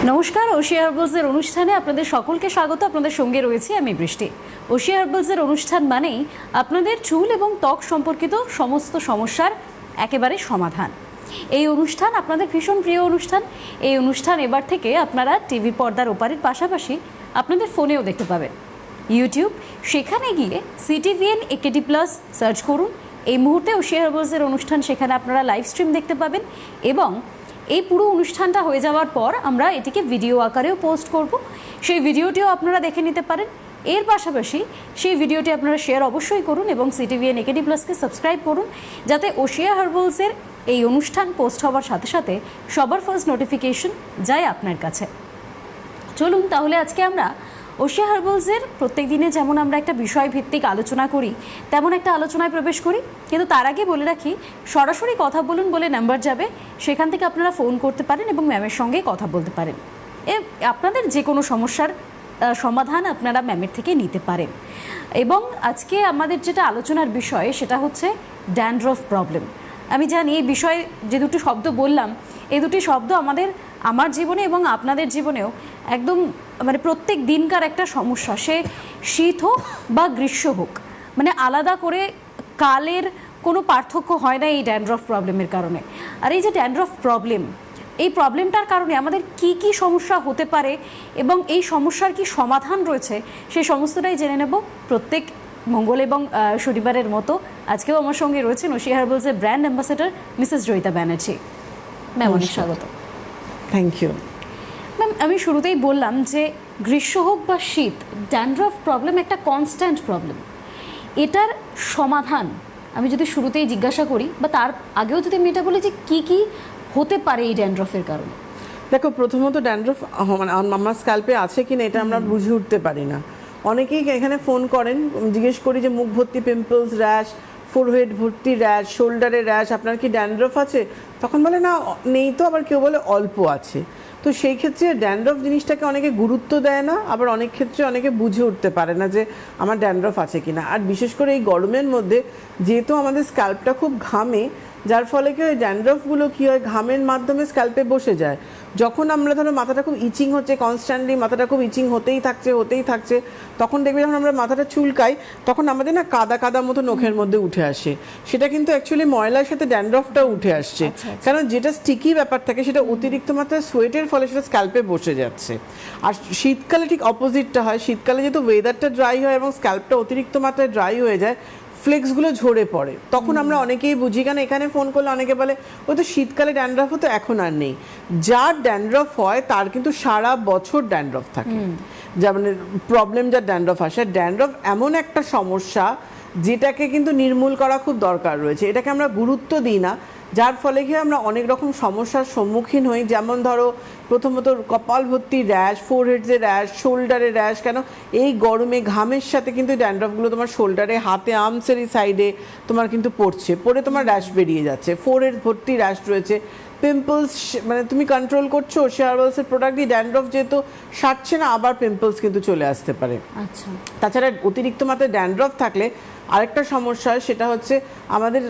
নমস্কার, ওশিয়া হার্বালসের অনুষ্ঠানে আপনাদের সকলকে স্বাগত। আপনাদের সঙ্গে রয়েছি আমি বৃষ্টি। ওশিয়া হার্বালসের অনুষ্ঠান মানেই আপনাদের চুল এবং ত্বক সম্পর্কিত সমস্ত সমস্যার একেবারে সমাধান। এই অনুষ্ঠান আপনাদের ভীষণ প্রিয় অনুষ্ঠান। এই অনুষ্ঠান এবার থেকে আপনারা টিভি পর্দার ওপারের পাশাপাশি আপনাদের ফোনেও দেখতে পাবেন। ইউটিউব, সেখানে গিয়ে সিটিভিএন একেডি প্লাস সার্চ করুন। এই মুহূর্তে ওশিয়া হার্বালসের অনুষ্ঠান সেখানে আপনারা লাইভ স্ট্রিম দেখতে পাবেন এবং এই পুরো অনুষ্ঠানটা হয়ে যাওয়ার পর আমরা এটিকে ভিডিও আকারেও পোস্ট করব। সেই ভিডিওটিও আপনারা দেখে নিতে পারেন। এর পাশাপাশি সেই ভিডিওটি আপনারা শেয়ার অবশ্যই করুন এবং সিটিভিএন একেডি প্লাসকে সাবস্ক্রাইব করুন, যাতে ওশিয়া হার্বালসের এই অনুষ্ঠান পোস্ট হওয়ার সাথে সাথে সবার ফার্স্ট নোটিফিকেশন যায় আপনার কাছে। চলুন তাহলে আজকে আমরা ওশিয়া হার্বালসের প্রত্যেক দিনে যেমন আমরা একটা বিষয়ভিত্তিক আলোচনা করি, তেমন একটা আলোচনায় প্রবেশ করি। কিন্তু তার আগে বলে রাখি, সরাসরি কথা বলুন বলে নাম্বার যাবে, সেখান থেকে আপনারা ফোন করতে পারেন এবং ম্যামের সঙ্গে কথা বলতে পারেন। আপনাদের যে কোনো সমস্যার সমাধান আপনারা ম্যামের থেকে নিতে পারেন। এবং আজকে আমাদের যেটা আলোচনার বিষয় সেটা হচ্ছে ড্যান্ড্রফ প্রবলেম। আমি জানি এই বিষয়ে যে দুটো শব্দ বললাম, এই দুটি শব্দ আমার জীবনে এবং আপনাদের জীবনেও একদম মানে প্রত্যেক দিনকার একটা সমস্যা। সে শীত হোক বা গ্রীষ্ম হোক, মানে আলাদা করে কালের কোনো পার্থক্য হয় না এই ড্যান্ড্রফ প্রবলেমের কারণে। আর এই যে ড্যান্ড্রফ প্রবলেম, এই প্রবলেমটার কারণে আমাদের কি কি সমস্যা হতে পারে এবং এই সমস্যার কি সমাধান রয়েছে, সেই সমস্তটাই জেনে নেব প্রত্যেক মঙ্গল এবং শনিবারের মতো। আজকেও আমার সঙ্গে রয়েছেন ওশিয়া হার্বালসের brand ambassador Mrs Joyita Banerjee. Ma'am, অনেক স্বাগত। থ্যাংক ইউ ম্যাম, আমি শুরুতেই বললাম যে গ্রীষ্ম হোক বা শীত, ড্যান্ড্রফ প্রবলেম একটা কনস্ট্যান্ট প্রবলেম। এটার সমাধান আমি যদি শুরুতেই জিজ্ঞাসা করি, বা তার আগেও যদি আমি এটা বলি যে কী কী হতে পারে এই ড্যান্ড্রফের কারণে। দেখো, প্রথমত ড্যান্ড্রফ মানে আমার স্ক্যাল্পে আছে কিনা এটা আমরা বুঝে উঠতে পারি না। অনেকেই এখানে ফোন করেন, জিজ্ঞেস করি যে মুখ ভর্তি পিম্পলস, র্যাশ, ফোরহেড ভর্তি র্যাশ, শোল্ডারে র্যাশ, আপনার কি ড্যান্ড্রফ আছে? তখন বলে না, নেই তো, আবার কেউ বলে অল্প আছে। তো সেই ক্ষেত্রে ড্যান্ড্রফ জিনিসটাকে অনেকে গুরুত্ব দেয় না, আবার অনেক ক্ষেত্রে অনেকে বুঝে উঠতে পারে না যে আমার ড্যান্ড্রফ আছে কিনা। আর বিশেষ করে এই গরমের মধ্যে যেহেতু আমাদের স্ক্যাল্পটা খুব ঘামে, যার ফলে কি ওই ড্যান্ড্রফগুলো কী হয়, ঘামের মাধ্যমে স্ক্যাল্পে বসে যায়। যখন আমরা ধরো মাথাটা খুব ইচিং হচ্ছে, কনস্ট্যান্টলি মাথাটা খুব ইচিং হতেই থাকছে, তখন দেখবে যখন আমরা মাথাটা চুলকাই তখন আমাদের না কাদা কাদা মতো নখের মধ্যে উঠে আসে। সেটা কিন্তু অ্যাকচুয়ালি ময়লার সাথে ড্যান্ড্রফটাও উঠে আসছে। কারণ যেটা স্টিকি ব্যাপার থাকে সেটা অতিরিক্ত মাত্রায় সোয়েটের ফলে সেটা স্ক্যাল্পে বসে যাচ্ছে। আর শীতকালে ঠিক অপোজিটটা হয়। শীতকালে যেহেতু ওয়েদারটা ড্রাই হয় এবং স্ক্যাল্পটা অতিরিক্ত মাত্রায় ড্রাই হয়ে যায়, ফ্লেক্সগুলো ঝরে পড়ে। তখন আমরা অনেকেই বুঝি, কারণ এখানে ফোন করলে অনেকে বলে ওই তো শীতকালে ড্যান্ড্রফ হতো, এখন আর নেই। যার ড্যান্ড্রফ হয় তার কিন্তু সারা বছর ড্যান্ড্রফ থাকে। যা মানে প্রবলেম, যার ড্যান্ড্রফ আসে, ড্যান্ড্রফ এমন একটা সমস্যা যেটাকে কিন্তু নির্মূল করা খুব দরকার রয়েছে। এটাকে আমরা গুরুত্ব দিই না, যার ফলে কি আমরা অনেক রকম সমস্যার সম্মুখীন হই। যেমন ধরো, প্রথমত কপাল ভর্তি র্যাশ, ফোরহেডসে র্যাশ, শোল্ডারে র্যাশ। কেন এই গরমে ঘামের সাথে কিন্তু ড্যান্ড্রফগুলো তোমার শোল্ডারে, হাতে, আর্মসের এই সাইডে তোমার কিন্তু পড়ে তোমার র্যাশ বেরিয়ে যাচ্ছে। ফোরহেড ভর্তি র্যাশ রয়েছে। পিম্পলস, মানে তুমি কন্ট্রোল করছো ওশিয়া হার্বালসের প্রোডাক্ট দিয়ে, ড্যান্ড্রফ যেহেতু সারছে না, আবার পিম্পলস কিন্তু চলে আসতে পারে। আচ্ছা, তাছাড়া অতিরিক্ত মাত্রায় ড্যান্ড্রফ থাকলে আরেকটা সমস্যা হয়, সেটা হচ্ছে আমাদের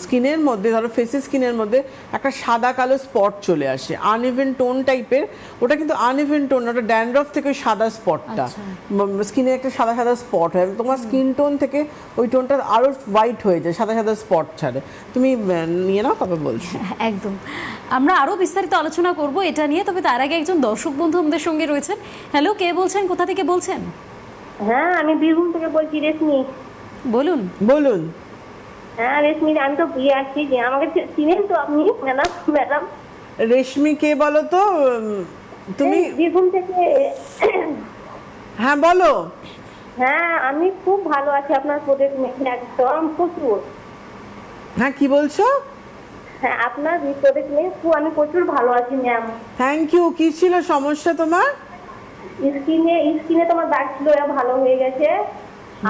স্কিনের মধ্যে, ধরো ফেসের স্কিনের মধ্যে একটা সাদা কালো স্পট চলে আসে, আনইভেন টোন টাইপের। ওটা কিন্তু আনইভেন টোন, ওটা ড্যান্ড্রফ থেকে ওই সাদা স্পটটা, স্কিনে একটা সাদা সাদা স্পট হয়। তোমার স্কিন টোন থেকে ওই টোনটা আরও হোয়াইট হয়ে যায়, সাদা সাদা স্পট ছাড়ে। তুমি নিয়ে নাও, কবে বলছি। একদম, আমরা আরও বিস্তারিত আলোচনা করব এটা নিয়ে। তবে তার আগে একজন দর্শক বন্ধু আমাদের সঙ্গে রয়েছেন। হ্যালো, কে বলছেন, কোথা থেকে বলছেন? হ্যাঁ, আমি বীরভূম থেকে বলছি, রেশমি। বলুন বলুন। হ্যাঁ রেশমি, আমি তো বিয়ে আসছি, যে আমাকে চিনেন তো আপনি? ম্যাডাম রেশমি কে বলো তো তুমি? বীরভূম থেকে। হ্যাঁ বলো। হ্যাঁ, আমি খুব ভালো আছি, আপনার প্রোডাক্ট মেখে একদম প্রচুর। হ্যাঁ, কি বলছো? হ্যাঁ, আপনার প্রোডাক্ট মেয়ে আমি প্রচুর ভালো আছি ম্যাম। Thank you. কি ছিল সমস্যা তোমার? স্কিনে তোমার দাগ ছিল, ভালো হয়ে গেছে।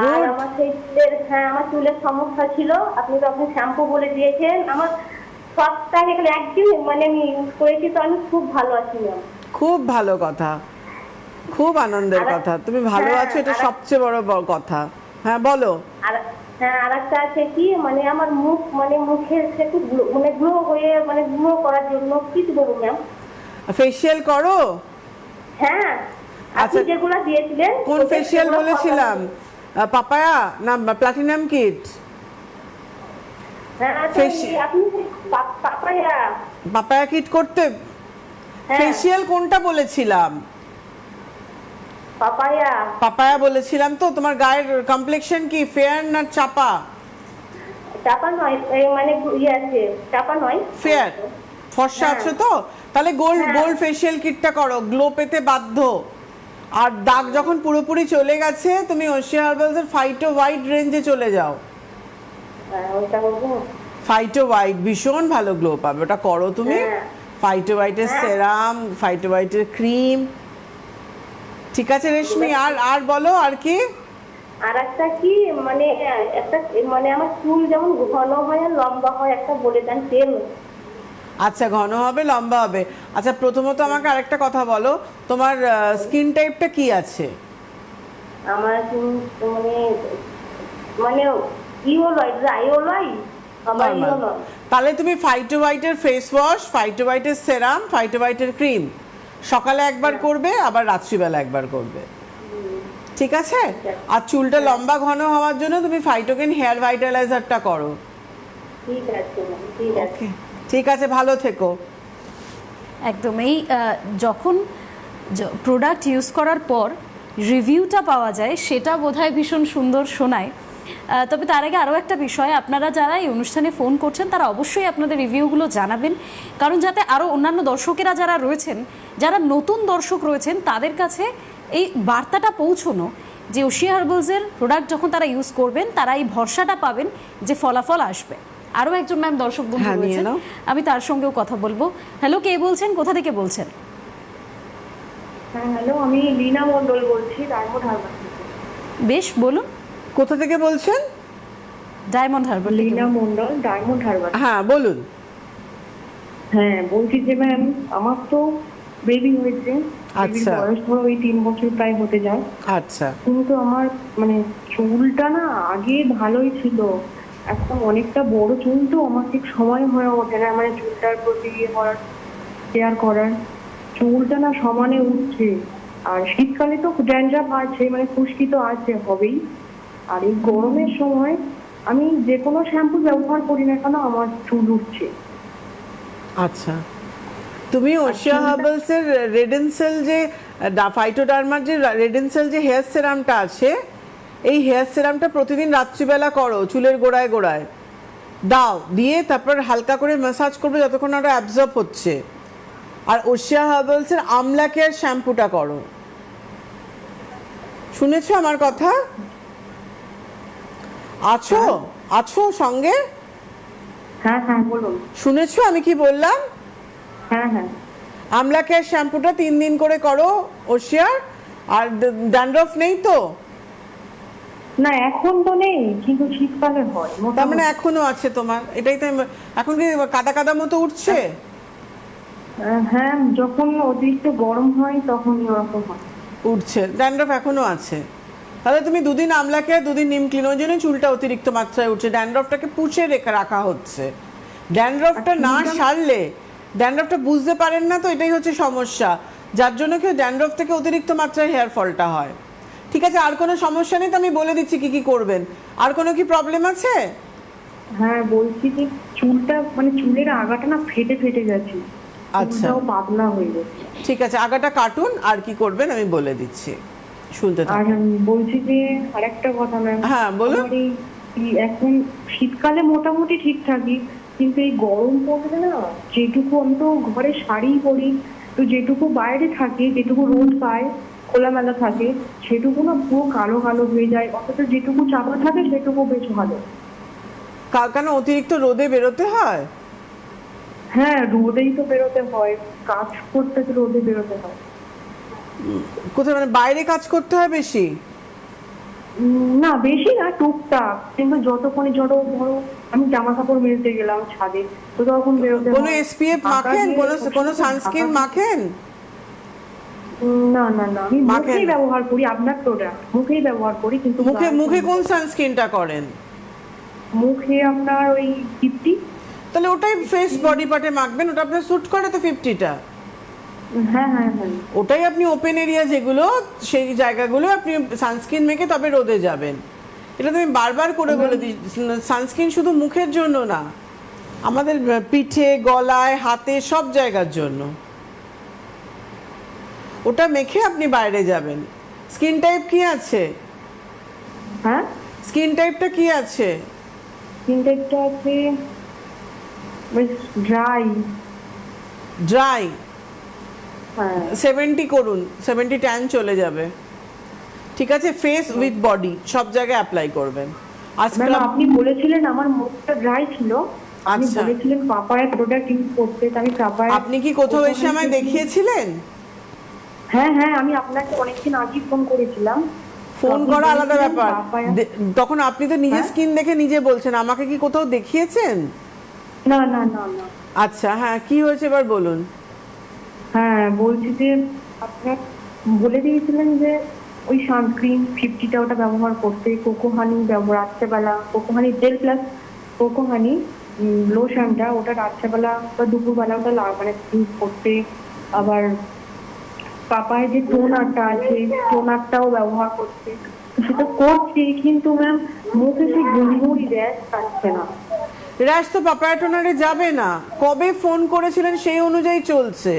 আর আমার সেই আমার চুলের সমস্যা ছিল, আপনি শ্যাম্পু বলে দিয়েছেন। আমার সপ্তাহে একদিন মানে আমি ইউজ করেছি, তো আমি খুব ভালো আছি ম্যাম। খুব ভালো কথা, খুব আনন্দের কথা। তুমি ভালো আছো, এটা সবচেয়ে বড় কথা। হ্যাঁ বলো। হ্যাঁ, আর একটা আছে কি, মানে আমার মুখের একটু মানে গ্লো হয়ে, মানে গ্লো করার জন্য কি দেবো ম্যাম? ফেসিয়াল করো? হ্যাঁ, আপনি আচ্ছা। যেগুলো দিয়েছিলেন কোন ফেসিয়াল বলেছিলাম? পাপায়া না প্লাটিনাম কিট? হ্যাঁ, তো Facial- আপনি পাপায়া। পাপায়া কিট করতে? হ্যাঁ, ফেসিয়াল কোনটা বলেছিলাম? পাপায়া। পাপায়া বলেছিলাম তো। তোমার গায়ের কমপ্লেক্সন কি ফেয়ার না চাপা? চাপা নয়, এই মানে ইয়ে আছে, চাপা নয়। ফেয়ার, ফর্সা হ্যাঁ। আছো তো? তাহলে গোল্ড হ্যাঁ। গোল্ড ফেসিয়াল কিটটা করো, গ্লো পেতে বাধ্য। আর দাগ যখন পুরোপুরি চলে গেছে, তুমি ওশিয়া হার্বালস এর ফাইটো হোয়াইট রেঞ্জে চলে যাও। হ্যাঁ, ওইটা করবো। ফাইটো হোয়াইট ভীষণ ভালো গ্লো পাবে, ওটা করো তুমি। হ্যাঁ। ফাইটো হোয়াইটের হ্যাঁ। সেরাম, ফাইটো হোয়াইটের ক্রিম। ঠিক আছে রেশমি, আর বলো আর কি? আর একটা কি মানে একটা মানে আমার চুল যেমন ঘন হয় আর লম্বা হয়, একটা বলে দেন তেল। আচ্ছা, ঘন হবে লম্বা হবে। আচ্ছা, প্রথমত আমাকে আরেকটা কথা বলো, তোমার স্কিন টাইপটা কি আছে? আমার চুল মানে মানে ইওলয়, ড্রাইওলয়, আমার Normal। ইওলয়। তাহলে তুমি ফাইটো হোয়াইটের ফেস ওয়াশ, ফাইটো হোয়াইটের সেরাম, ফাইটো হোয়াইটের ক্রিম সকালে একবার করবে, আবার রাত্রিবেলা একবার করবে। ঠিক আছে? আর চুলটা লম্বা ঘন হওয়ার জন্য তুমি ফাইটোকেন হেয়ার ভাইটালাইজারটা করো। ঠিক আছে, ঠিক আছে। ওকে, ঠিক আছে, ভালো থেকো। একদম এই যখন প্রোডাক্ট ইউজ করার পর রিভিউটা পাওয়া যায়, সেটা বোধহয় ভীষণ সুন্দর শোনায়। তবে তার আগে আরও একটা বিষয়, আপনারা যারা এই অনুষ্ঠানে ফোন করছেন তারা অবশ্যই আপনাদের রিভিউগুলো জানাবেন, কারণ যাতে আরও অন্যান্য দর্শকেরা যারা রয়েছেন, যারা নতুন দর্শক রয়েছেন, তাদের কাছে এই বার্তাটা পৌঁছানো যে ওশিয়া হার্বালসের প্রোডাক্ট যখন তারা ইউজ করবেন, তারা এই ভরসাটা পাবেন যে ফলাফল আসবে। আরও একজন ম্যাম দর্শক বন্ধু হ্যাঁ, নিয়ে রয়েছেন, নাও। আমি তার সঙ্গেও কথা বলবো। হ্যালো, কে বলছেন, কোথা থেকে বলছেন? হ্যাঁ, হ্যালো, আমি লীনা মণ্ডল বলছি, ডায়মন্ড হারবার থেকে। বেশ, বলুন। কোথা থেকে বলছেন? ডায়মন্ড হারবার থেকে লীনা বলুন। মণ্ডল, ডায়মন্ড হারবার। হ্যাঁ, বলুন। হ্যাঁ, বলছি যে ম্যাম, আমার তো বেবি হয়েছে। বেবির আচ্ছা। বয়স ধরো ওই 3 বছর প্রায় হতে যায়। আচ্ছা, কিন্তু আমার মানে চুলটা না আগে ভালোই ছিল, এখন অনেকটা বড় চুল, তো আমার ঠিক সময় হয়ে ওঠে না মানে চুলটার প্রতি ইয়ে করার, কেয়ার করার। চুলটা না সমানে উঠছে, আর শীতকালে তো ড্যান্ড্রাফ আছে, মানে খুশকি তো আছে, হবেই। আর এই গরমের সময় আমি যে কোনো শ্যাম্পু ব্যবহার করি না কেন আমার চুল উঠছে। আচ্ছা। তুমি ওশিয়া হার্বালস এর রেডেনসেল যে ফাইটোডার্মার যে রেডেনসেল যে হেয়ার সেরামটা আছে, এই হেয়ার সেরামটা প্রতিদিন রাত্রিবেলা করো, চুলের গোড়ায় গোড়ায় দাও, দিয়ে তারপর হালকা করে ম্যাসাজ করবে যতক্ষণ না ওটা অ্যাবজর্ব হচ্ছে। আর ওশিয়া হার্বালস এর আমলা কেয়ার শ্যাম্পুটা করো। শুনেছো আমার কথা? আছো আছো সঙ্গে? হ্যাঁ হ্যাঁ, বলুন। শুনেছো আমি কি বললাম? হ্যাঁ হ্যাঁ। আমলা কেয়ার শ্যাম্পুটা 3 দিন করে করো ওশিয়ার। আর ড্যান্ড্রফ নেই তো? না, এখন তো নেই, কিন্তু শীতকালে হয় তার মানে মোটামুটি। এখনো আছে তোমার? এটাই তো এখন কি কাদা কাদা মতো উঠছে? হ্যাঁ, যখন অতিরিক্ত গরম হয় তখনই ওরকম হয়। উঠছে, ড্যান্ড্রফ এখনো আছে। তাহলে তুমি 2 দিন আমলা কেয়ার 2 দিন নিম ক্লিন, ওই জন্য চুলটা অতিরিক্ত মাত্রায় উঠছে। ড্যান্ড্রফটাকে পুষে রাখা হচ্ছে। ড্যান্ড্রফটা না সারলে, ড্যান্ড্রফটা বুঝতে পারেন না তো, এটাই হচ্ছে সমস্যা, যার জন্য কেউ ড্যান্ড্রফ থেকে অতিরিক্ত মাত্রায় হেয়ার ফলটা হয়। ঠিক আছে, আর কোনো সমস্যা নেই তো? আমি বলে দিচ্ছি কি কি করবেন। আর কোনো কি প্রবলেম আছে? হ্যাঁ, বলছি যে চুলটা মানে চুলের আগাটা না ফেটে ফেটে গেছে, আচ্ছা, চুলটাও পাতলা হয়ে গেছে। ঠিক আছে, আগাটা কাটুন, আর কি করবেন আমি বলে দিচ্ছি, শুনতে আর থাকুন। বলছি যে আরেকটা কথা ম্যাম। হ্যাঁ, বলুন। এখন শীতকালে মোটামুটি ঠিকঠাকই, কিন্তু এই গরম পড়লে না, যেটুকু আমি তো ঘরে শাড়ি পরি, তো যেটুকু বাইরে থাকে, যেটুকু রোদ পায়, খোলামেলা থাকে, সেটুকু না পুরো কালো কালো হয়ে যায়, অথচ যেটুকু চাপা থাকে সেটুকু বেশ ভালো। কেন অতিরিক্ত রোদে বেরোতে হয়? হ্যাঁ, রোদেই তো বেরোতে হয়, কাজ করতে তো রোদে বেরোতে হয়। কোথায়, মানে বাইরে কাজ করতে হয় বেশি? না, বেশি না, টুকটাক, কিন্তু যতক্ষণে ধরো আমি জামা কাপড় মেলতে গেলাম ছাদে, তো তখন বেরোতে কোনো হয়। এসপিএফ ঢাকা মাখেন? দিয়ে কোনো সবসময় সানস্ক্রিন ঢাকা- মাখেন? না না না, আমি মাখেন মুখেই না? ব্যবহার করি আপনার প্রোডাক্ট, মুখেই ব্যবহার করি, কিন্তু মুখে গায়ে মুখে কোনো- কোন সানস্ক্রিনটা করেন? মুখে আপনার ওই 50। তাহলে ওটাই ফেস বডি পার্টে মাখবেন, ওটা আপনার স্যুট করে তো 50টা। হ্যাঁ হ্যাঁ হ্যাঁ। ওটাই আপনি ওপেন এরিয়া যেগুলো, সেই জায়গাগুলো আপনি সানস্ক্রিন মেখে তবে রোদে যাবেন। এটা তো আমি বারবার করে বলে দিই, সানস্ক্রিন শুধু মুখের জন্য না, আমাদের পিঠে, গলায়, হাতে সব জায়গার জন্য। ওটা মেখে আপনি বাইরে যাবেন। স্কিন টাইপ কি আছে? হ্যাঁ, স্কিন টাইপটা কি আছে? স্কিন টাইপটা আছে বেশ ড্রাই। ড্রাই। হ্যাঁ 70 করুন, 70 ট্যান চলে যাবে। ঠিক আছে, ফেস উইথ বডি সব জায়গায় অ্যাপ্লাই করবেন। আর ম্যাম scrub- আপনি বলেছিলেন আমার মুখটা ড্রাই ছিল, আপনি আচ্ছা। বলেছিলেন পাপায়া প্রোডাক্ট ইউজ করতে, তো আমি পাপায়া। আপনি কি কোথাও এসে আমায় দেখিয়েছিলেন? হ্যাঁ হ্যাঁ, আমি আপনাকে অনেকদিন আগে ফোন করেছিলাম। ফোন আপনি করা আলাদা বলেছিলেন ব্যাপার, পাপায়া। তখন আপনি তো নিজে হ্যাঁ? স্কিন দেখে নিজে বলছেন, আমাকে কি কোথাও দেখিয়েছেন? না না না না। আচ্ছা, হ্যাঁ, কি হয়েছে এবার বলুন। হ্যাঁ বলছি যে আপনার বলে দিয়েছিলেন যে ওই সানস্ক্রিন 50টা ওটা ব্যবহার করতে, কোকো হানি ব্যবহার রাত্রেবেলা, কোকো হানি জেল প্লাস কোকো হানি লোশনটা ওটা রাত্রেবেলা বা দুপুরবেলা ওটা মানে ইউজ করতে। আবার পাপায় যে টোনারটা আছে টোনারটাও ব্যবহার করতে, সেটা করছি কিন্তু ম্যাম মুখে সেই গুড়ি র্যাশ কাটছে না। র্যাশ তো পাপায়া টোনারে যাবে না, কবে ফোন করেছিলেন সেই অনুযায়ী চলছে।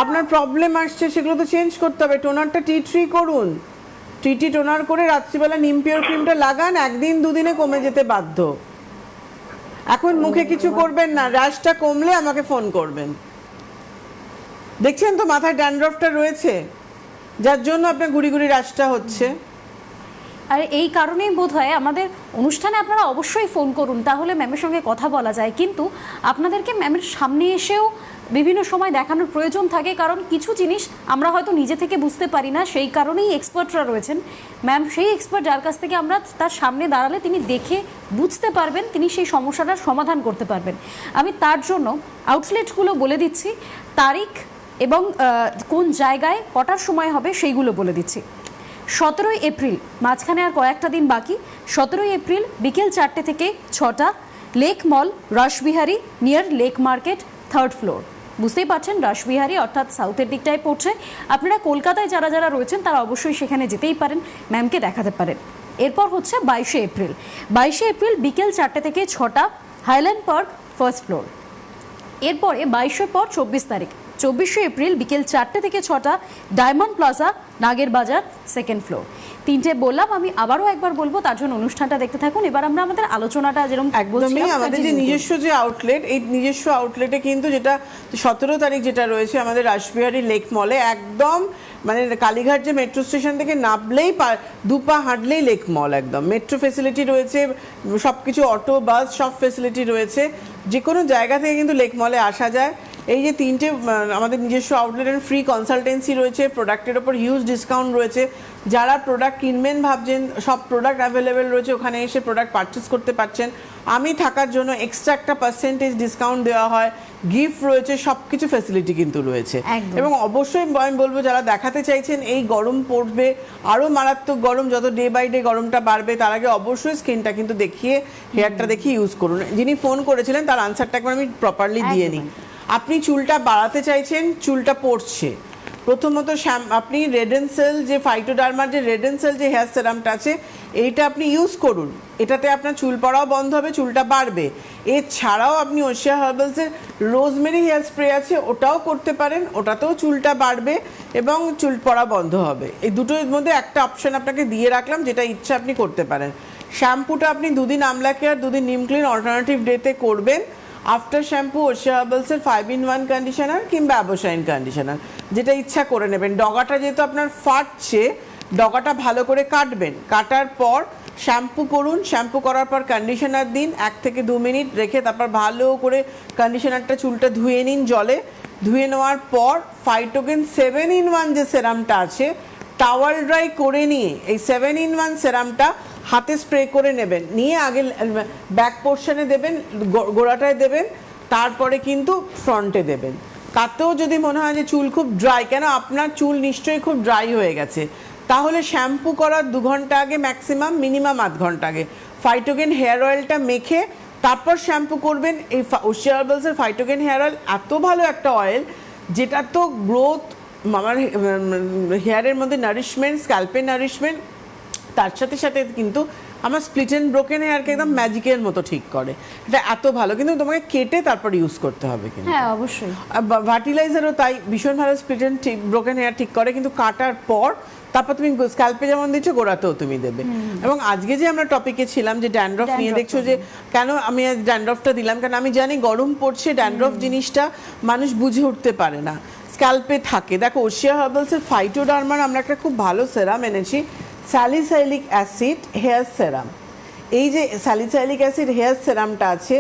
আপনার প্রবলেম আসছে, সেগুলো তো চেঞ্জ করতে হবে। টোনারটা টি ট্রি করুন, টি টোনার করে রাত্রিবেলা নিম পিওর ক্রিমটা লাগান, একদিন দুদিনে কমে যেতে বাধ্য। এখন মুখে কিছু করবেন না, র্যাশটা কমলে আমাকে ফোন করবেন। দেখছেন তো মাথায় ড্যান্ড্রফটা রয়েছে, যার জন্য আপনার গুড়ি গুড়ি র্যাশটা হচ্ছে। আর এই কারণেই বোধহয় আমাদের অনুষ্ঠানে আপনারা অবশ্যই ফোন করুন, তাহলে ম্যামের সঙ্গে কথা বলা যায়। কিন্তু আপনাদেরকে ম্যামের সামনে এসেও বিভিন্ন সময় দেখানোর প্রয়োজন থাকে, কারণ কিছু জিনিস আমরা হয়তো নিজে থেকে বুঝতে পারি না, সেই কারণেই এক্সপার্টরা রয়েছেন। ম্যাম সেই এক্সপার্ট, যার কাছ থেকে আমরা তার সামনে দাঁড়ালে তিনি দেখে বুঝতে পারবেন, তিনি সেই সমস্যাটার সমাধান করতে পারবেন। আমি তার জন্য আউটলেটগুলো বলে দিচ্ছি, তারিখ এবং কোন জায়গায় কটার সময় হবে সেইগুলো বলে দিচ্ছি। 17ই এপ্রিল, মাঝখানে আর কয়েকটা দিন বাকি। 17ই এপ্রিল বিকেল 4টে থেকে 6টা, Lake Mall, Rashbehari, near Lake Market, 3rd floor. বুঝতেই পারছেন রাসবিহারী অর্থাৎ সাউথের দিকটায় পড়ছে। আপনারা কলকাতায় যারা যারা রয়েছেন তারা অবশ্যই সেখানে যেতেই পারেন, ম্যামকে দেখাতে পারেন। এরপর হচ্ছে 22শে এপ্রিল, 22শে এপ্রিল বিকেল 4টে থেকে 6টা, হাইল্যান্ড পার্ক, 1st ফ্লোর। এরপরে 22শে পর 24 তারিখ, 24শে এপ্রিল বিকেল 4টে থেকে 6টা, ডায়মন্ড প্লাজা, নাগের বাজার, 2nd ফ্লোর। তিনটে বললাম, আমি আবারও একবার বলবো, তার জন্য অনুষ্ঠানটা দেখতে থাকুন। এবার আমরা আমাদের আলোচনাটা যেরকম একদমই আমাদের যে নিজস্ব যে আউটলেট, এই নিজস্ব আউটলেটে কিন্তু যেটা 17 তারিখ যেটা রয়েছে আমাদের রাসবিহারী লেক মলে, একদম মানে কালীঘাট যে মেট্রো স্টেশন থেকে নামলেই 2 পা হাঁটলেই লেক মল, একদম মেট্রো ফেসিলিটি রয়েছে, সব কিছু অটো বাস সব ফেসিলিটি রয়েছে, যে কোনো জায়গা থেকে কিন্তু লেক মলে আসা যায়। এই যে তিনটে আমাদের নিজস্ব আউটলেটের ফ্রি কনসালটেন্সি রয়েছে, প্রোডাক্টের ওপর হিউজ ডিসকাউন্ট রয়েছে। যারা প্রোডাক্ট কিনবেন ভাবছেন, সব প্রোডাক্ট অ্যাভেলেবেল রয়েছে, ওখানে এসে প্রোডাক্ট পারচেস করতে পারছেন। আমি থাকার জন্য এক্সট্রা একটা পার্সেন্টেজ ডিসকাউন্ট দেওয়া হয়, গিফট রয়েছে, সব কিছু ফ্যাসিলিটি কিন্তু রয়েছে। একদম। এবং অবশ্যই আমি বলবো যারা দেখাতে চাইছেন, এই গরম পড়বে, আরও মারাত্মক গরম, যত ডে বাই ডে গরমটা বাড়বে, তার আগে অবশ্যই স্কিনটা কিন্তু দেখিয়ে, হেয়ারটা দেখিয়ে ইউজ করুন। যিনি ফোন করেছিলেন তার আনসারটা একবার আমি প্রপারলি দিয়ে নিই। আপনি চুলটা বাড়াতে চাইছেন, চুলটা পড়ছে, প্রথমত আপনি রেড এন্ড সেল যে ফাইটোডার্মার যে রেড এন্ড সেল যে হেয়ার সেরামটা আছে, এইটা আপনি ইউজ করুন। এটাতে আপনার চুল পড়াও বন্ধ হবে, চুলটা বাড়বে। এছাড়াও আপনি ওশিয়া হার্বালসের রোজমেরি হেয়ার স্প্রে আছে, ওটাও করতে পারেন, ওটাতেও চুলটা বাড়বে এবং চুল পড়া বন্ধ হবে। এই দুটোর মধ্যে একটা অপশন আপনাকে দিয়ে রাখলাম, যেটা ইচ্ছা আপনি করতে পারেন। শ্যাম্পুটা আপনি 2 দিন আমলা কেয়ার, 2 দিন নিম ক্লিন অল্টারনেটিভ ডেতে করবেন। আফটার শ্যাম্পু ওশিয়া হার্বালসের 5-in-1 কন্ডিশনার কিংবা অ্যাবোশাইন কন্ডিশনার, যেটা ইচ্ছা করে নেবেন। ডগাটা যেহেতু আপনার ফাটছে, ডগাটা ভালো করে কাটবেন, কাটার পর শ্যাম্পু করুন, শ্যাম্পু করার পর কন্ডিশনার দিন, 1 থেকে 2 মিনিট রেখে তারপর ভালো করে কন্ডিশনারটা চুলটা ধুয়ে নিন জলে। ধুয়ে নেওয়ার পর ফাইটোকেন 7-in-1 যে সেরামটা আছে, টাওয়াল ড্রাই করে নিয়ে এই 7-in-1 সেরামটা হাতে স্প্রে করে নেবেন, নিয়ে আগে ব্যাক পোর্শনে দেবেন, গোড়াটায় দেবেন, তারপরে কিন্তু ফ্রন্টে দেবেন। তাতেও যদি মনে হয় যে চুল খুব ড্রাই, কেন আপনার চুল নিশ্চয়ই খুব ড্রাই হয়ে গেছে, তাহলে শ্যাম্পু করার 2 ঘন্টা আগে ম্যাক্সিমাম, মিনিমাম 8 ঘন্টা আগে ফাইটোকেন হেয়ার অয়েলটা মেখে তারপর শ্যাম্পু করবেন। এই ওশিয়া হার্বালসের ফাইটোকেন হেয়ার অয়েল এত ভালো একটা অয়েল যেটা তো গ্রোথ, আমার হেয়ারের মধ্যে নারিশমেন্ট, স্ক্যাল্পের নারিশমেন্ট, তার সাথে সাথে কিন্তু আমার স্প্লিট অ্যান্ড ব্রোকেন হেয়ারকে একদম ম্যাজিকের মতো ঠিক করে। এটা এত ভালো, কিন্তু তোমাকে কেটে তারপর ইউজ করতে হবে কিন্তু। হ্যাঁ অবশ্যই। ভার্টিলাইজারও তাই ভীষণ ভালো স্প্লিট অ্যান্ড ব্রোকেন হেয়ার ঠিক করে, কিন্তু কাটার পর তারপর তুমি স্ক্যাল্পে যেমন দিচ্ছ গোড়াতেও তুমি দেবে। এবং আজকে যে আমরা টপিকে ছিলাম যে ড্যান্ড্রফ নিয়ে, দেখছো যে কেন আমি আজ ড্যান্ড্রফটা দিলাম, কারণ আমি জানি গরম পড়ছে, ড্যান্ড্রফ জিনিসটা মানুষ বুঝে উঠতে পারে না, স্ক্যাল্পে থাকে। দেখো ওশিয়া হার্বালসের ফাইটোডার্মার আমরা একটা খুব ভালো সেরাম এনেছি, স্যালিসাইলিক অ্যাসিড হেয়ার সেরাম। এই যে স্যালিসাইলিক অ্যাসিড হেয়ার সেরামটা আছে,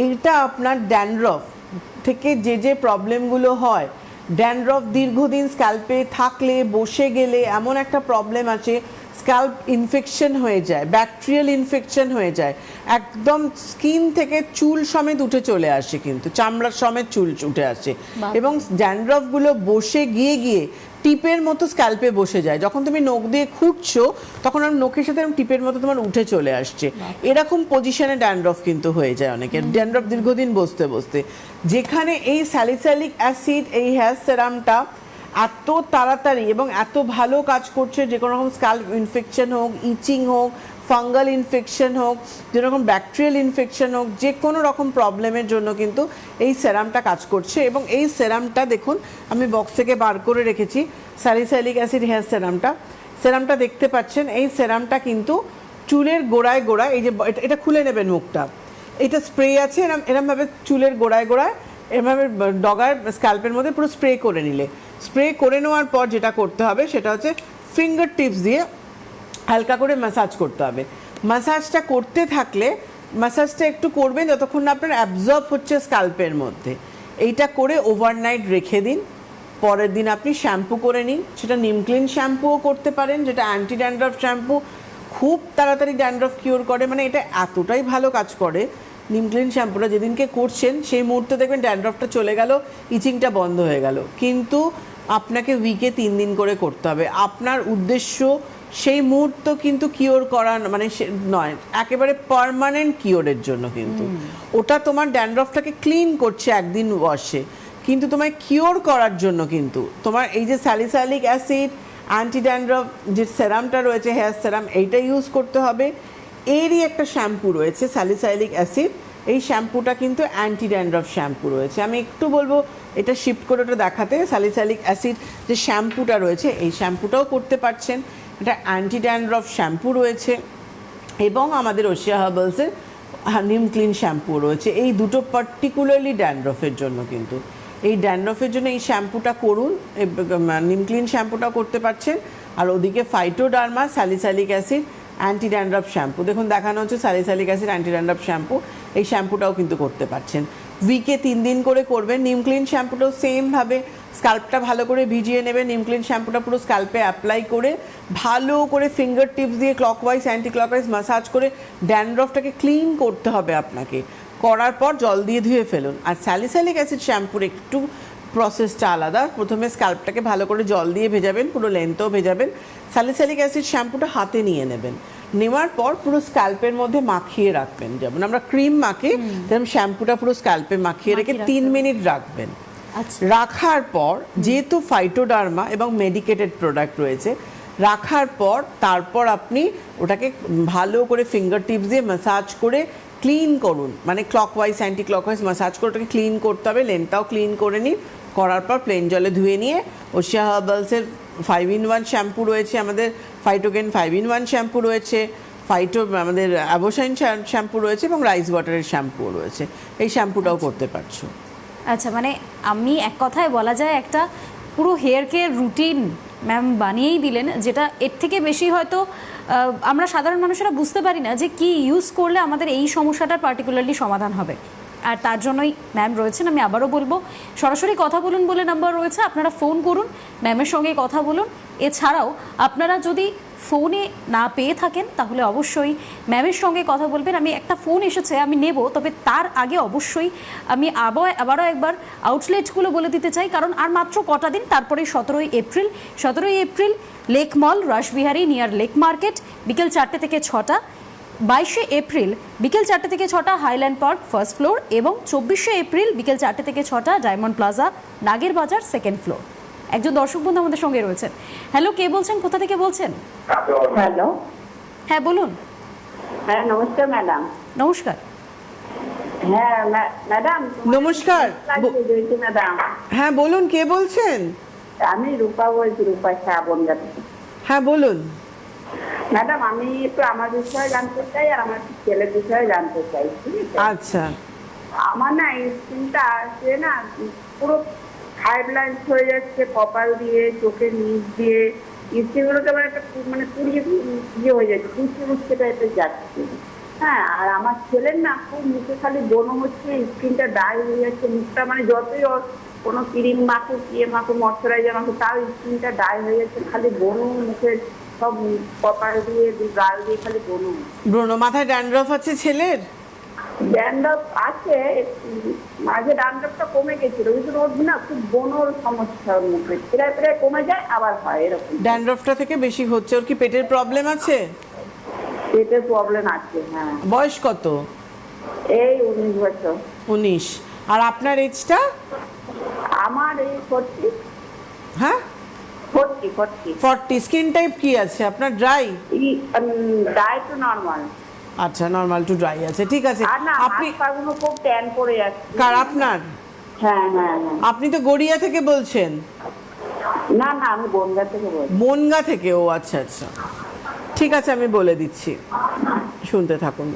এইটা আপনার ড্যান্ড্রফ থেকে যে প্রবলেমগুলো হয়, ড্যান্ড্রফ দীর্ঘদিন স্ক্যাল্পে থাকলে, বসে গেলে এমন একটা প্রবলেম আছে, স্ক্যাল্প ইনফেকশন হয়ে যায়, ব্যাকটেরিয়াল ইনফেকশন হয়ে যায়, একদম স্কিন থেকে চুল সমেত উঠে চলে আসে, কিন্তু চামড়ার সমেত চুল উঠে আসে, এবং ড্যান্ড্রফগুলো বসে গিয়ে গিয়ে টিপের মতো স্ক্যাল্পে বসে যায়। যখন তুমি নখ দিয়ে খুঁটছো তখন আর নখের সাথে টিপের মতো তোমার উঠে চলে আসছে, এরকম পজিশনে ড্যান্ড্রফ কিন্তু হয়ে যায় অনেকের, ড্যান্ড্রফ দীর্ঘদিন বসতে বসতে। যেখানে এই স্যালিসাইলিক অ্যাসিড, এই হেয়ার সেরামটা এত তাড়াতাড়ি এবং এত ভালো কাজ করছে, যে কোনো রকম স্ক্যাল্প ইনফেকশন হোক, ইচিং হোক, ফাঙ্গাল ইনফেকশন হোক, যেরকম ব্যাকটেরিয়াল ইনফেকশন হোক, যে কোনো রকম প্রবলেমের জন্য কিন্তু এই সেরামটা কাজ করছে। এবং এই সেরামটা দেখুন আমি বক্স থেকে বার করে রেখেছি, স্যালিসাইলিক অ্যাসিড হেয়ার সেরামটা দেখতে পাচ্ছেন। এই সেরামটা কিন্তু চুলের গোড়ায় গোড়ায়, এই যে এটা খুলে নেবেন মুখটা, এটা স্প্রে আছে, এরমভাবে চুলের গোড়ায় গোড়ায় এরমভাবে ডগার স্ক্যাল্পের মধ্যে পুরো স্প্রে করে নিলে, স্প্রে করে নেওয়ার পর যেটা করতে হবে সেটা হচ্ছে ফিঙ্গার টিপস দিয়ে হালকা করে ম্যাসাজ করতে হবে। ম্যাসাজটা করতে থাকলে, ম্যাসাজটা একটু করবেন যতক্ষণ না আপনার অ্যাবজর্ব হচ্ছে স্ক্যাল্পের মধ্যে। এইটা করে ওভারনাইট রেখে দিন, পরের দিন আপনি শ্যাম্পু করে নিন। সেটা নিম ক্লিন শ্যাম্পুও করতে পারেন, যেটা অ্যান্টি ড্যান্ড্রফ শ্যাম্পু, খুব তাড়াতাড়ি ড্যান্ড্রফ কিওর করে, মানে এটা এতটাই ভালো কাজ করে। নিম ক্লিন শ্যাম্পুটা যেদিনকে করছেন সেই মুহূর্তে দেখবেন ড্যান্ড্রফটা চলে গেল, ইচিংটা বন্ধ হয়ে গেল। কিন্তু আপনাকে উইকে 3 দিন করে করতে হবে। আপনার উদ্দেশ্য সেই মুহূর্ত কিন্তু কিওর করা মানে নয়, একেবারে পার্মানেন্ট কিওরের জন্য। কিন্তু ওটা তোমার ড্যান্ড্রফটাকে ক্লিন করছে একদিন ওয়াশে, কিন্তু তোমায় কিওর করার জন্য কিন্তু তোমার এই যে স্যালিসাইলিক অ্যাসিড, অ্যান্টি ড্যান্ড্রফ যে সেরামটা রয়েছে, হেয়ার সেরাম, এইটা ইউজ করতে হবে। এরই একটা শ্যাম্পু রয়েছে স্যালিসাইলিক অ্যাসিড, এই শ্যাম্পুটা কিন্তু অ্যান্টি ড্যান্ড্রফ শ্যাম্পু রয়েছে। আমি একটু বলবো এটা শিফট করে ওটা দেখাতে। স্যালিসাইলিক অ্যাসিড যে শ্যাম্পুটা রয়েছে, এই শ্যাম্পুটাও করতে পারছেন, এটা অ্যান্টি ড্যান্ড্রফ শ্যাম্পু রয়েছে, এবং আমাদের ওশিয়া হার্বালসের নিম ক্লিন শ্যাম্পু রয়েছে। এই দুটো পার্টিকুলারলি ড্যান্ড্রফের জন্য, কিন্তু এই ড্যান্ড্রফের জন্য এই শ্যাম্পুটা করুন, নিম ক্লিন শ্যাম্পুটাও করতে পারছেন। আর ওদিকে Phytoderma, salicylic acid, anti dandruff shampoo, দেখুন দেখানো হচ্ছে salicylic acid anti dandruff shampoo, এই শ্যাম্পুটাও কিন্তু করতে পারছেন। উইকে 3 দিন করে করবেন। নিম ক্লিন শ্যাম্পুটাও সেমভাবে স্কাল্পটা ভালো করে ভিজিয়ে নেবেন, নিম ক্লিন শ্যাম্পুটা পুরো স্কাল্পে অ্যাপ্লাই করে ভালো করে ফিঙ্গার টিপস দিয়ে ক্লকওয়াইজ অ্যান্টি ক্লকওয়াইজ ম্যাসাজ করে ড্যান্ড্রফটাকে ক্লিন করতে হবে আপনাকে। করার পর জল দিয়ে ধুয়ে ফেলুন। আর স্যালিসাইলিক অ্যাসিড শ্যাম্পুর একটু প্রসেসটা আলাদা। প্রথমে স্কাল্পটাকে ভালো করে জল দিয়ে ভেজাবেন, পুরো লেন্থও ভেজাবেন। স্যালিসাইলিক অ্যাসিড শ্যাম্পুটা হাতে নিয়ে নেবেন, নেওয়ার পর পুরো স্ক্যাল্পের মধ্যে মাখিয়ে রাখবেন। যেমন আমরা ক্রিম মাখি, যেমন শ্যাম্পুটা পুরো স্ক্যাল্পে মাখিয়ে রেখে 3 মিনিট রাখবেন। রাখার পর যেহেতু ফাইটোডার্মা এবং মেডিকেটেড প্রোডাক্ট রয়েছে, রাখার পর তারপর আপনি ওটাকে ভালো করে ফিঙ্গার টিপস দিয়ে ম্যাসাজ করে ক্লিন করুন, মানে ক্লকওয়াইজ অ্যান্টি ক্লকওয়াইজ ম্যাসাজ করে ওটাকে ক্লিন করতে হবে। লেনটাও ক্লিন করে নিন, করার পর প্লেন জলে ধুয়ে নিয়ে ওশিয়া হার্বালসের 5-in-1 শ্যাম্পু রয়েছে, আমাদের ফাইটোকেন 5-in-1 শ্যাম্পু রয়েছে, আমাদের অ্যাবোসাইন শ্যাম্পু রয়েছে, এবং রাইস ওয়াটারের শ্যাম্পুও রয়েছে। এই শ্যাম্পুটাও করতে পারছো। আচ্ছা, মানে আমি এক কথায় বলা যায় একটা পুরো হেয়ার কেয়ার রুটিন ম্যাম বানিয়েই দিলেন, যেটা এর থেকে বেশি হয়তো আমরা সাধারণ মানুষেরা বুঝতে পারি না যে কি ইউজ করলে আমাদের এই সমস্যাটার পার্টিকুলারলি সমাধান হবে। আর তার জন্যই ম্যাম রয়েছেন। আমি আবারও বলবো, সরাসরি কথা বলুন বলে নাম্বার রয়েছে, আপনারা ফোন করুন, ম্যামের সঙ্গে কথা বলুন। এছাড়াও আপনারা যদি ফোনে না পেয়ে থাকেন তাহলে অবশ্যই ম্যামের সঙ্গে কথা বলবেন। আমি একটা ফোন এসেছে, আমি নেব, তবে তার আগে অবশ্যই আমি আবারও একবার আউটলেটগুলো বলে দিতে চাই, কারণ আর মাত্র কটা দিন, তারপরে 17ই এপ্রিল লেক মল, রাসবিহারি নিয়ার লেক মার্কেট, বিকেল 4টে থেকে 6টা। 22শে এপ্রিল বিকেল 4টে থেকে 6টা হাইল্যান্ড পার্ক ফার্স্ট ফ্লোর এবং 24শে এপ্রিল বিকেল 4টে থেকে 6টা ডায়মন্ড প্লাজা নাগের বাজার সেকেন্ড ফ্লোর। একজন দর্শক বন্ধু আমাদের সঙ্গে রয়েছেন। হ্যালো, কে বলছেন, কোথা থেকে বলছেন? হ্যালো, হ্যাঁ বলুন। হ্যাঁ নমস্কার ম্যাডাম। নমস্কার। হ্যাঁ ম্যাডাম নমস্কার। ম্যাডাম হ্যাঁ বলুন, কে বলছেন? আমি রূপা বলছি, রূপা বনগা থেকে। হ্যাঁ বলুন। ম্যাডাম আমি একটু আমার বিষয়ে জানতে চাই আর আমার ছেলের বিষয়ে জানতে চাই, ঠিক আছে? আচ্ছা, আমার না স্কিনটা আসছে না পুরো হাইলাইট হয়ে যাচ্ছে, কপাল দিয়ে চোখের নিচ দিয়ে স্কিনগুলোকে মানে একটা মানে পুড়িয়ে ইয়ে হয়ে যাচ্ছে, কুচকে কুচকে টাইপের যাচ্ছে। হ্যাঁ, আর আমার ছেলের না খুব মুখে খালি ব্রণ হচ্ছে, স্কিনটা ড্রাই হয়ে যাচ্ছে, মুখটা মানে যতই কোনো ক্রিম মাখো মাখো ময়শ্চারাইজার মাখো তাও স্কিনটা ড্রাই হয়ে যাচ্ছে, খালি ব্রণ মুখের সব কপাল দিয়ে গাল দিয়ে খালি ব্রণ। ব্রণ, মাথায় ড্যান্ড্রফ আছে ছেলের? ড্যান্ড্রফ আছে, মাঝে ড্যান্ড্রফটা কমে গেছিল, কিন্তু ওর না খুব ব্রণর সমস্যা, ওর মুখে প্রায় প্রায় কমে যায় আবার হয় এরকম। ড্যান্ড্রফটা থেকে বেশি হচ্ছে। ওর কি পেটের প্রবলেম আছে? পেটের প্রবলেম আছে, হ্যাঁ। বয়স কত? এই 19 বছর। 19। আর আপনার এজটা? আমার এই 40। হ্যাঁ 40। স্কিন টাইপ কি আছে আপনার? ড্রাই? Dry two normal. আচ্ছা, নরমাল টু ড্রাই আছে, ঠিক আছে। আর না আপনি হাত পাগুলো খুব ট্যান পড়ে যাচ্ছে। কার? আপনার? হ্যাঁ হ্যাঁ হ্যাঁ। আপনি তো গড়িয়া থেকে বলছেন। না না, আমি বনগা থেকে বলছি। বনগা থেকে? ও আচ্ছা আচ্ছা, ঠিক আছে, আমি বলে দিচ্ছি, শুনতে থাকুন।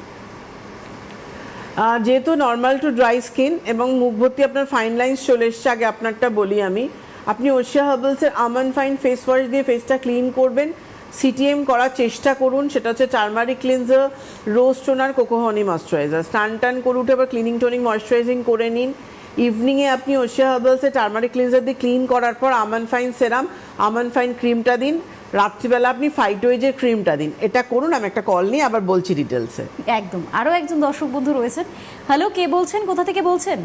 যেহেতু নর্মাল টু ড্রাই স্কিন এবং মুখ ভর্তি আপনার ফাইন লাইন্স চলে এসছে, আগে আপনারটা বলি আমি। আপনি ওশিয়া হার্বালসের আমন্ড ফাইন ফেস ওয়াশ দিয়ে ফেসটা ক্লিন করবেন। সিটিএম করার চেষ্টা করুন, সেটা হচ্ছে টার্মারিক ক্লিনজার, রোজ টোনার, কোকো হানি ময়শ্চারাইজার। স্নান টান করে উঠে আবার ক্লিনিং টোনিং ময়শ্চারাইজিং করে নিন। ইভিনিংয়ে আপনি ওশিয়া হার্বালসের টার্মারিক ক্লিনজার দিয়ে ক্লিন করার পর আমন্ড ফাইন সেরাম, আমন্ড ফাইন ক্রিমটা দিন। রাত্রিবেলা আপনি ফাইটোয়েজের ক্রিমটা দিন। এটা করুন। আমি একটা কল নিয়ে আবার বলছি ডিটেলসে। একদম। আরও একজন দর্শক বন্ধু রয়েছেন। হ্যালো, কে বলছেন, কোথা থেকে বলছেন?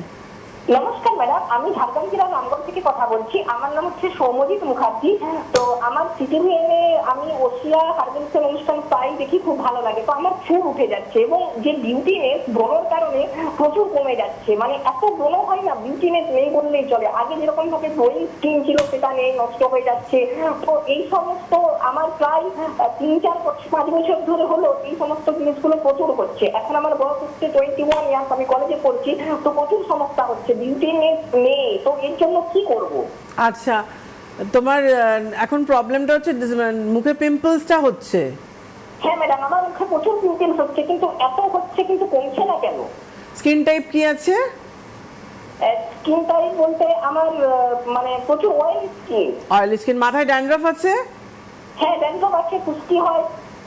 নমস্কার ম্যাডাম, আমি ঝাড়গ্রাম জেলার রামগঞ্জ থেকে কথা বলছি। আমার নাম হচ্ছে সৌম্যজিৎ মুখার্জি। তো আমার সিটিভিএনে আমি ওশিয়া হার্বালসের অনুষ্ঠান পাই, দেখি খুব ভালো লাগে। তো আমার চুল উঠে যাচ্ছে এবং যে বিউটিনেস ব্রণের কারণে প্রচুর কমে যাচ্ছে, মানে এত ব্রণ হয় না, বিউটিনেস নেই বললেই চলে। আগে যেরকম ভাবে গ্লোয়িং স্কিন ছিল সেটা নেই, নষ্ট হয়ে যাচ্ছে। তো এই সমস্ত আমার প্রায় 3-4-5 বছর ধরে হলো এই সমস্ত জিনিসগুলো প্রচুর হচ্ছে। এখন আমার বয়স হচ্ছে 21 ইয়ার্স, আমি কলেজে পড়ছি। তো প্রচুর সমস্যা হচ্ছে, বিউটিনেস নেই। তো এর জন্য কি করব? আচ্ছা, তোমার এখন প্রবলেমটা হচ্ছে মুখে পিম্পলসটা হচ্ছে? হ্যাঁ ম্যাডাম, আমার মুখে প্রচুর পিম্পলস হচ্ছে, কিন্তু এত হচ্ছে কিন্তু কমছে না কেন? স্কিন টাইপ কি আছে? স্কিন টাইপ বলতে আমার মানে প্রচুর অয়েলি স্কিন। Oily skin. মাথায় ড্যান্ড্রফ আছে? হ্যাঁ, ড্যান্ড্রফ আছে, পুষ্টি হয়।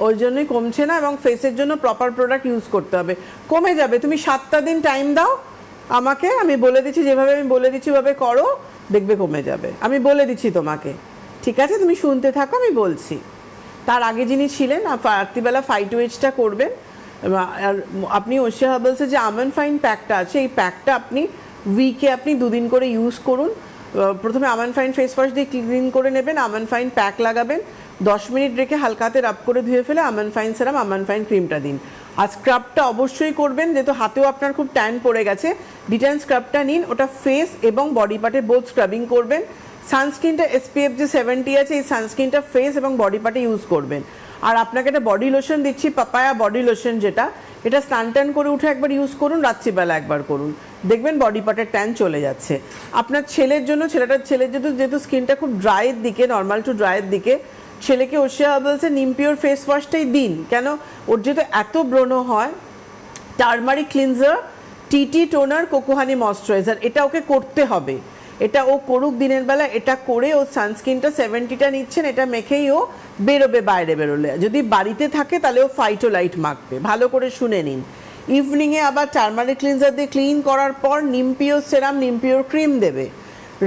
ওই জন্যই কমছে না, এবং ফেসের জন্য প্রপার প্রোডাক্ট ইউজ করতে হবে, কমে যাবে। তুমি 7টা দিন টাইম দাও আমাকে, আমি বলে দিচ্ছি, যেভাবে আমি বলে দিচ্ছি ওভাবে করো, দেখবে কমে যাবে। আমি বলে দিচ্ছি তোমাকে, ঠিক আছে? তুমি শুনতে থাকো, আমি বলছি। তার আগে যিনি ছিলেন, রাত্রিবেলা ফাইটোয়েজটা করবেন। আর আপনি ওশিয়া হার্বালসের যে আমন্ড ফাইন প্যাকটা আছে, এই প্যাকটা আপনি উইকে আপনি 2 দিন করে ইউজ করুন। প্রথমে আমন্ড ফাইন ফেস ওয়াশ দিয়ে ক্লিন করে নেবেন, আমন্ড ফাইন প্যাক লাগাবেন, 10 মিনিট রেখে হালকাতে রাব করে ধুয়ে ফেলে আমন্ড ফাইন সেরাম, আমন্ড ফাইন ক্রিমটা দিন। আর স্ক্রাবটা অবশ্যই করবেন, যেহেতু হাতেও আপনার খুব ট্যান পড়ে গেছে। ডিটেন স্ক্রাবটা নিন, ওটা ফেস এবং বডি পার্টে বোথ স্ক্রাবিং করবেন। সানস্ক্রিনটা SPF যে 70 আছে, এই সানস্ক্রিনটা ফেস এবং বডি পার্টে ইউজ করবেন। আর আপনাকে একটা বডি লোশন দিচ্ছি, পাপায়া বডি লোশন, যেটা এটা স্নান টান করে উঠে একবার ইউজ করুন, রাত্রিবেলা একবার করুন, দেখবেন বডি পার্টের ট্যান চলে যাচ্ছে। আপনার ছেলের জন্য, ছেলের যেহেতু স্কিনটা খুব ড্রাইয়ের দিকে, নর্মাল টু ড্রাইয়ের দিকে, ছেলেকে ওশিয়া হার্বালসের নিম পিওর ফেস ওয়াশটাই দিন। কেন? ওর যেহেতু এত ব্রণ হয়, turmeric cleanser, TT toner, cocoa honey moisturiser, এটা ওকে করতে হবে। এটা ও করুক দিনের বেলা, এটা করে ও সানস্ক্রিনটা 70টা নিচ্ছেন, এটা মেখেই ও বেরোবে। বাইরে বেরোলে, যদি বাড়িতে থাকে তাহলে ও ফাইটোলাইট মাখবে। ভালো করে শুনে নিন। ইভিনিংয়ে আবার টার্মারিক ক্লিনজার দিয়ে ক্লিন করার পর নিম পিওর সেরাম, নিম পিওর ক্রিম দেবে।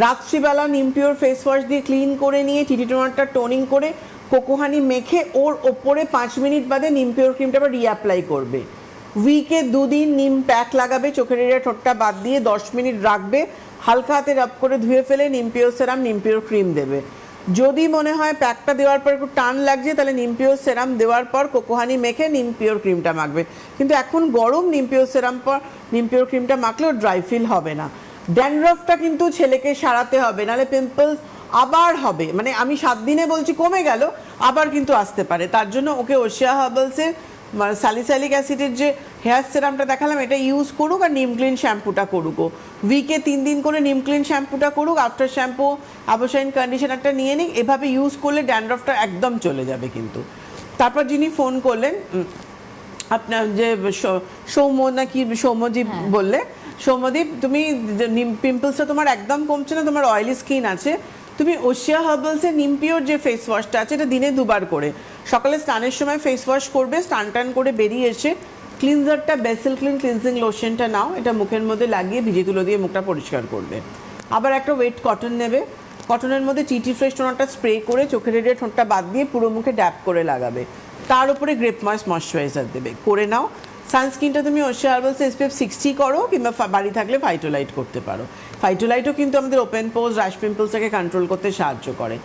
রাত্রিবেলা নিম পিওর ফেস ওয়াশ দিয়ে ক্লিন করে নিয়ে টিটি টোনারটা টোনিং করে কোকো হানি মেখে ওর ওপরে 5 মিনিট বাদে নিম পিওর ক্রিমটা আবার রিঅ্যাপ্লাই করবে। উইকে 2 দিন নিম প্যাক লাগাবে, চোখের এরিয়া ঠোঁটটা বাদ দিয়ে 10 মিনিট রাখবে, হালকা হাতে রাব করে ধুয়ে ফেলে নিম পিওর সেরাম, নিম পিওর ক্রিম দেবে। যদি মনে হয় প্যাকটা দেওয়ার পর একটু টান লাগছে তাহলে নিম পিওর সেরাম দেওয়ার পর কোকোহানি মেখে নিম পিওর ক্রিমটা মাখবে। কিন্তু এখন গরম, নিম পিওর সেরাম পর নিম পিওর ক্রিমটা মাখলেও ড্রাই ফিল হবে না। ড্যান্ড্রফটা কিন্তু ছেলেকে সারাতে হবে, নাহলে পিম্পলস আবার হবে। মানে আমি 7 দিনে বলছি কমে গেল, আবার কিন্তু আসতে পারে। তার জন্য ওকে ওশিয়া হার্বালসের স্যালিসাইলিক অ্যাসিডের যে হেয়ার সেরামটা দেখালাম এটা ইউজ করুক, আর নিম ক্লিন শ্যাম্পুটা করুক। ও উইকে 3 দিন করে নিম ক্লিন শ্যাম্পুটা করুক, আফটার শ্যাম্পু অ্যাবোশাইন কন্ডিশনারটা নিয়ে নিক। এভাবে ইউজ করলে ড্যান্ড্রফটা একদম চলে যাবে কিন্তু। তারপর যিনি ফোন করলেন আপনার যে সৌম্য নাকি সৌম্যদীপ বললে, সৌম্যদীপ তুমি পিম্পলসটা তোমার একদম কমছে না, তোমার অয়েলি স্কিন আছে, তুমি ওশিয়া হার্বালসের নিম পিওর যে ফেস ওয়াশটা আছে এটা দিনে 2 বার করে, সকালে স্নানের সময় ফেস ওয়াশ করবে, স্নান টান করে বেরিয়ে এসে ক্লিনজারটা বেসেল ক্লিন ক্লিনজিং লোশনটা নাও, এটা মুখের মধ্যে লাগিয়ে ভিজে তুলো দিয়ে মুখটা পরিষ্কার করবে। আবার একটা ওয়েট কটন নেবে, কটনের মধ্যে টিটি ফ্রেশ টোনারটা স্প্রে করে চোখের এরিয়া ঠোঁটটা বাদ দিয়ে পুরো মুখে ড্যাপ করে লাগাবে। তার উপরে গ্রেপ ময়েশ্চারাইজার দেবে, করে নাও। সানস্ক্রিনটা তুমি ওশিয়া হার্বালস SPF 60 করো, কিংবা বাড়ি থাকলে ফাইটোলাইট করতে পারো। ফাইটোলাইটও কিন্তু আমাদের ওপেন পোজ র্যাশ পিম্পলসটাকে কন্ট্রোল করতে সাহায্য করে।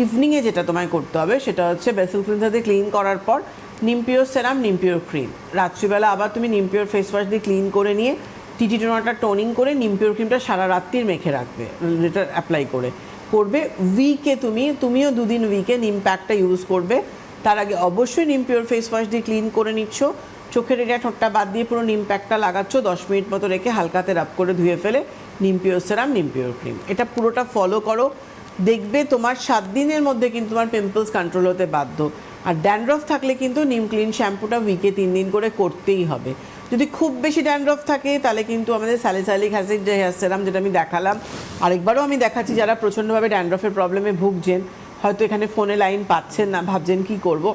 ইভিনিংয়ে যেটা তোমায় করতে হবে সেটা হচ্ছে বেসেল ক্লিনজার দিয়ে ক্লিন করার পর নিম পিওর সেরাম, নিম পিওর ক্রিম। রাত্রিবেলা আবার তুমি নিম পিওর ফেস ওয়াশ দিয়ে ক্লিন করে নিয়ে টিটি টোনারটা টোনিং করে নিম পিওর ক্রিমটা সারা রাত্রির মেখে রাখবে, যেটা অ্যাপ্লাই করবে। উইকে তুমিও 2 দিন উইকে নিম প্যাকটা ইউজ করবে। তার আগে অবশ্যই নিম পিওর ফেস ওয়াশ দিয়ে ক্লিন করে নিচ্ছ, চোখের এরিয়া ঠোঁটটা বাদ দিয়ে পুরো নিম প্যাকটা লাগাচ্ছ, 10 মিনিট মতো রেখে হালকাতে রাব করে ধুয়ে ফেলে নিম পিওর সেরাম, নিম পিওর ক্রিম, এটা পুরোটা ফলো করো। দেখবে তোমার 7 দিনের মধ্যে কিন্তু তোমার পিম্পলস কন্ট্রোল হতে বাধ্য। আর ড্যান্ড্রফ থাকলে কিন্তু নিম ক্লিন শ্যাম্পুটা উইকে 3 দিন করে করতেই হবে। যদি খুব বেশি ড্যান্ড্রফ থাকে তাহলে কিন্তু আমাদের স্যালিসাইলিক অ্যাসিড যে হেয়ার সেরাম যেটা আমি দেখালাম, আরেকবারও আমি দেখাচ্ছি, যারা প্রচণ্ডভাবে ড্যান্ড্রফের প্রবলেমে ভুগছেন, হয়তো এখানে ফোনে লাইন পাচ্ছেন না, ভাবছেন কি করব,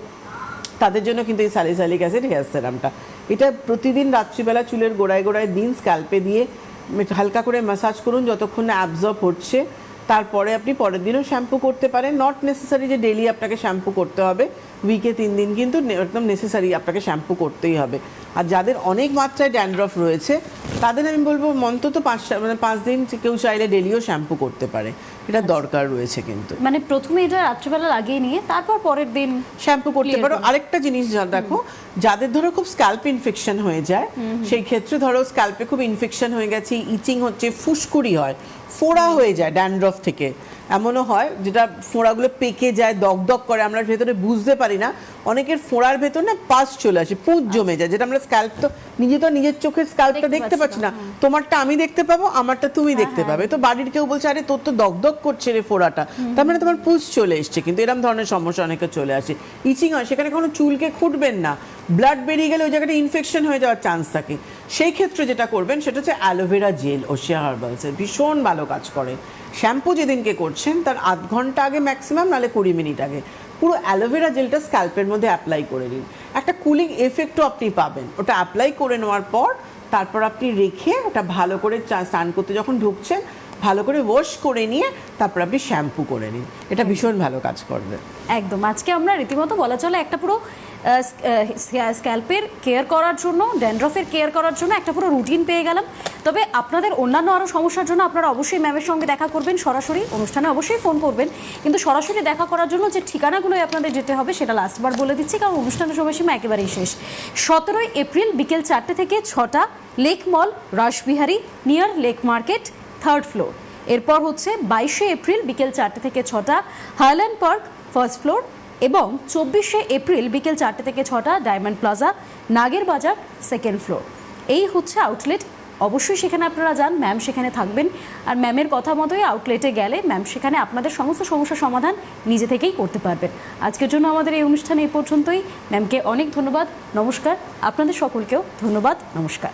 তাদের জন্য কিন্তু এই স্যালিসাইলিক অ্যাসিড হেয়ার সেরামটা, এটা প্রতিদিন রাত্রিবেলা চুলের গোড়ায় গোড়ায় দিন, স্ক্যাল্পে দিয়ে হালকা করে ম্যাসাজ করুন যতক্ষণ না অ্যাবজর্ব হচ্ছে। তারপরে আপনি পরের দিনও শ্যাম্পু করতে পারেন, নট নেসেসারি যে ডেলি আপনাকে শ্যাম্পু করতে হবে, উইকে 3 দিন কিন্তু একদম নেসেসারি আপনাকে শ্যাম্পু করতেই হবে। আর যাদের অনেক মাত্রায় ড্যান্ড্রফ রয়েছে তাদের আমি বলবো অন্তত 5 দিন কেউ চাইলে ডেলিও শ্যাম্পু করতে পারে, এটা দরকার রয়েছে কিন্তু। মানে প্রথমে এটা রাত্রিবেলা লাগিয়ে নিয়ে তারপর পরের দিন শ্যাম্পু করতে পারো। আরেকটা জিনিস দেখো, যাদের ধরো খুব স্ক্যাল্প ইনফেকশন হয়ে যায়, সেই ক্ষেত্রে ধরো স্ক্যাল্পে খুব ইনফেকশন হয়ে গেছে, ইচিং হচ্ছে, ফুসকুড়ি হয়, ফোড়া হয়ে যায় ড্যান্ড্রফ থেকে, এমনও হয় যেটা ফোড়াগুলো পেকে যায়, দগদগ করে, আমরা ভেতরে বুঝতে পারি না, অনেকের ফোড়ার ভেতর না পাস চলে আসে, পুঁজ জমে যায়, যেটা আমরা স্ক্যাল্প তো নিজের চোখের স্ক্যাল্পটা দেখতে পাচ্ছি না, তোমারটা আমি দেখতে পাবো, আমারটা তুমি দেখতে পাবে। তো বাড়ির কেউ বলছে আরে তোর তো দগদগ করছে রে ফোড়াটা, তার মানে তোমার পুঁজ চলে এসছে। কিন্তু এরকম ধরনের সমস্যা অনেকের চলে আসে, ইচিং হয়, সেখানে কোনো চুলকে খুঁটবেন না, ব্লাড বেরিয়ে গেলে ওই জায়গাটা ইনফেকশন হয়ে যাওয়ার চান্স থাকে। সেই ক্ষেত্রে যেটা করবেন সেটা হচ্ছে অ্যালোভেরা জেল, ওশিয়া হার্বালসের ভীষণ ভালো কাজ করে। শ্যাম্পু যেদিনকে করছেন তার 8 ঘন্টা আগে ম্যাক্সিমাম, নাহলে 20 মিনিট আগে পুরো অ্যালোভেরা জেলটা স্ক্যাল্পের মধ্যে অ্যাপ্লাই করে নিন, একটা কুলিং এফেক্টও আপনি পাবেন। ওটা অ্যাপ্লাই করে নেওয়ার পর তারপর আপনি রেখে ওটা ভালো করে স্নান করতে যখন ঢুকছেন ভালো করে ওয়াশ করে নিয়ে তারপর আপনি শ্যাম্পু করে নিন, এটা ভীষণ ভালো কাজ করবে। একদম, আজকে আমরা রীতিমতো বলা চলে একটা পুরো স্ক্যাল্পের কেয়ার করার জন্য, ড্যান্ড্রফের কেয়ার করার জন্য একটা পুরো রুটিন পেয়ে গেলাম। তবে আপনাদের অন্যান্য আরও সমস্যার জন্য আপনারা অবশ্যই ম্যামের সঙ্গে দেখা করবেন, সরাসরি অনুষ্ঠানে অবশ্যই ফোন করবেন, কিন্তু সরাসরি দেখা করার জন্য যে ঠিকানাগুলোই আপনাদের যেতে হবে সেটা লাস্টবার বলে দিচ্ছি, কারণ অনুষ্ঠানের সময়সীমা একেবারেই শেষ। 17 এপ্রিল বিকেল 4টে থেকে 6টা, Lake Mall, Rashbehari, near Lake Market, 3rd floor. এরপর হচ্ছে 22শে এপ্রিল বিকেল 4টে থেকে 6টা, হাইল্যান্ড পার্ক, 1st ফ্লোর, এবং 24শে এপ্রিল বিকেল 4টে থেকে 6টা, ডায়মন্ড প্লাজা, নাগের বাজার, 2nd ফ্লোর। এই হচ্ছে আউটলেট, অবশ্যই সেখানে আপনারা যান, ম্যাম সেখানে থাকবেন। আর ম্যামের কথা মতোই আউটলেটে গেলে ম্যাম সেখানে আপনাদের সমস্ত সমস্যার সমাধান নিজে থেকেই করতে পারবেন। আজকের জন্য আমাদের এই অনুষ্ঠানে এই পর্যন্তই। ম্যামকে অনেক ধন্যবাদ, নমস্কার। আপনাদের সকলকেও ধন্যবাদ, নমস্কার।